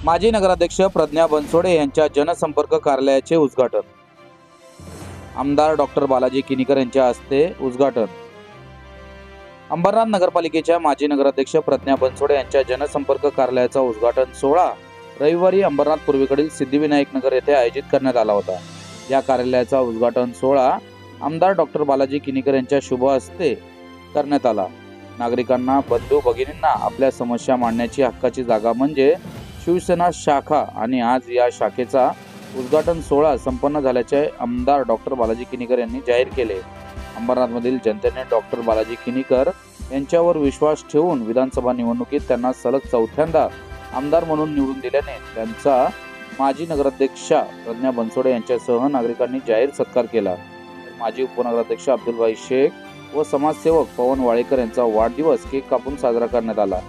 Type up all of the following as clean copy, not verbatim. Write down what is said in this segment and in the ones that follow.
माजी नगराध्यक्ष प्रज्ञा बनसोडे यांच्या जनसंपर्क कार्यालयाचे उद्घाटन। आमदार डॉक्टर बालाजी किनीकर यांच्या हस्ते उद्घाटन। अंबरनाथ नगरपालिकेच्या माजी नगराध्यक्ष प्रज्ञा बनसोडे यांच्या जनसंपर्क कार्यालयाचा उद्घाटन सोहळा रविवारी अंबरनाथ पूर्वेकडील सिद्धिविनायक नगर येथे आयोजित करण्यात आला होता। या कार्यालयाचा उद्घाटन सोहळा आमदार डॉक्टर बालाजी किनीकर यांच्या शुभ हस्ते करण्यात आला। नागरिकांना, बंधू भगिनींना आपल्या समस्या मांडण्याची हक्काची जागा म्हणजे शिवसेना शाखा आणि आज या शाखेचा उद्घाटन सोहळा संपन्न झाल्याचे आमदार डॉक्टर बालाजी किनीकर यांनी जाहीर केले। अंबरनाथमधील जनतेने डॉक्टर बालाजी किनीकर यांच्यावर विश्वास ठेवून विधानसभा निवडणुकीत त्यांना सलग चौथ्यांदा आमदार म्हणून निवडून दिल्याने त्यांचा माजी नगराध्यक्षा प्रज्ञा बनसोडे यांच्यासह नागरिकांनी जाहीर सत्कार केला। माजी उपनगराध्यक्ष अब्दुल शेख व समाजसेवक पवन वाळेकर यांचा वाढदिवस केक कापून साजरा करण्यात आला।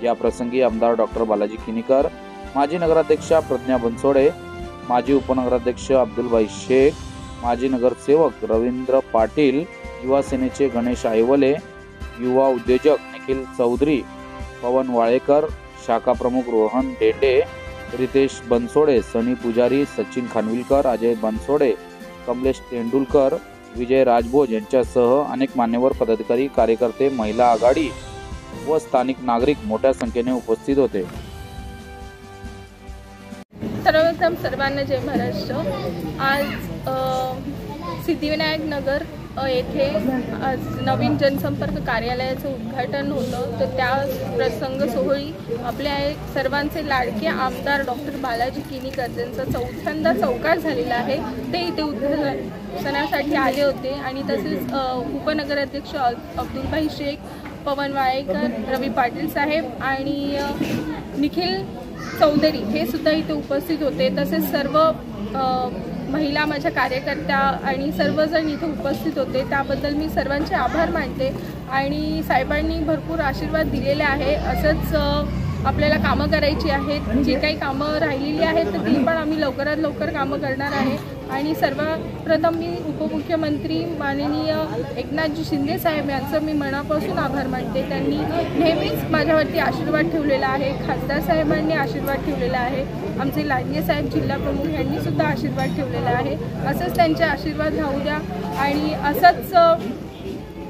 या प्रसंगी आमदार डॉक्टर बालाजी किनीकर, माजी नगराध्यक्षा प्रज्ञा बनसोडे, माजी उपनगराध्यक्ष अब्दुल शेख, माजी नगरसेवक रवींद्र पाटील, युवा सेनेचे गणेश आयवले, युवा उद्योजक निखिल चौधरी, पवन वाळेकर, शाखा प्रमुख रोहन डेंडे, रितेश बनसोडे, सनी पुजारी, सचिन खानविलकर, अजय बनसोडे, कमलेश तेंडुलकर, विजय राजभोज यांच्यासह अनेक मान्यवर पदाधिकारी, कार्यकर्ते, महिला आघाडी व स्थानिक नागरिक मोठ्या संख्येने उपस्थित होते। सर्वप्रथम सर्वांना जय महाराष्ट्र। आज सिद्धिविनायक नगर येथे आज नवीन जनसंपर्क कार्यालयाचं उद्घाटन होतं। तर त्या प्रसंग सोहळी आपल्या सर्वांचे लाडके आमदार डॉक्टर बालाजी किनीकर यांचा चौथ्यांदा चौकार झालेला आहे, ते इथे उद्घाटनासाठी आले होते। आणि तसेच उपनगराध्यक्ष अब्दुल शेख, पवन वाळेकर, रवी पाटील साहेब आणि निखिल चौधरी हे सुद्धा इथे उपस्थित होते। तसेच सर्व महिला माझ्या कार्यकर्त्या आणि सर्वजण इथे उपस्थित होते, त्याबद्दल मी सर्वांचे आभार मानते। आणि साहेबांनी भरपूर आशीर्वाद दिलेले आहे। असंच आपल्याला कामं करायची आहेत, जी काही कामं राहिलेली आहेत तर ती पण आम्ही लवकरात लवकर कामं करणार आहे। आणि सर्वप्रथम मी उपमुख्यमंत्री माननीय एकनाथजी शिंदे साहेब यांचं मी मनापासून आभार मानते। त्यांनी नेहमीच माझ्यावरती आशीर्वाद ठेवलेला आहे। खासदार साहेबांनी आशीर्वाद ठेवलेला आहे। आमचे लाडगे साहेब जिल्हा प्रमुख यांनी सुद्धा आशीर्वाद ठेवलेला आहे। असंच त्यांचे आशीर्वाद राहू द्या। आणि असंच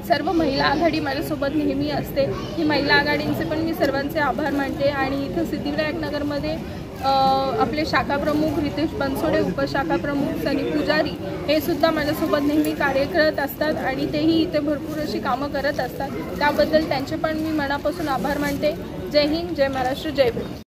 सर्व महिला आघाडी माझ्यासोबत नेहमी असते। ही महिला आघाडींचे पण मी सर्वांचे आभार मानते। आणि इथं सिद्धिविनायक नगरमध्ये आपले शाखा प्रमुख रितेश बनसोडे, उपशाखा प्रमुख सनी पुजारी हे सुद्धा माझ्यासोबत नेहमी कार्य करत असतात आणि तेही इथे भरपूर अशी कामं करत असतात। त्याबद्दल त्यांचे पण मी मनापासून आभार मानते। जय हिंद, जय महाराष्ट्र, जय भीम।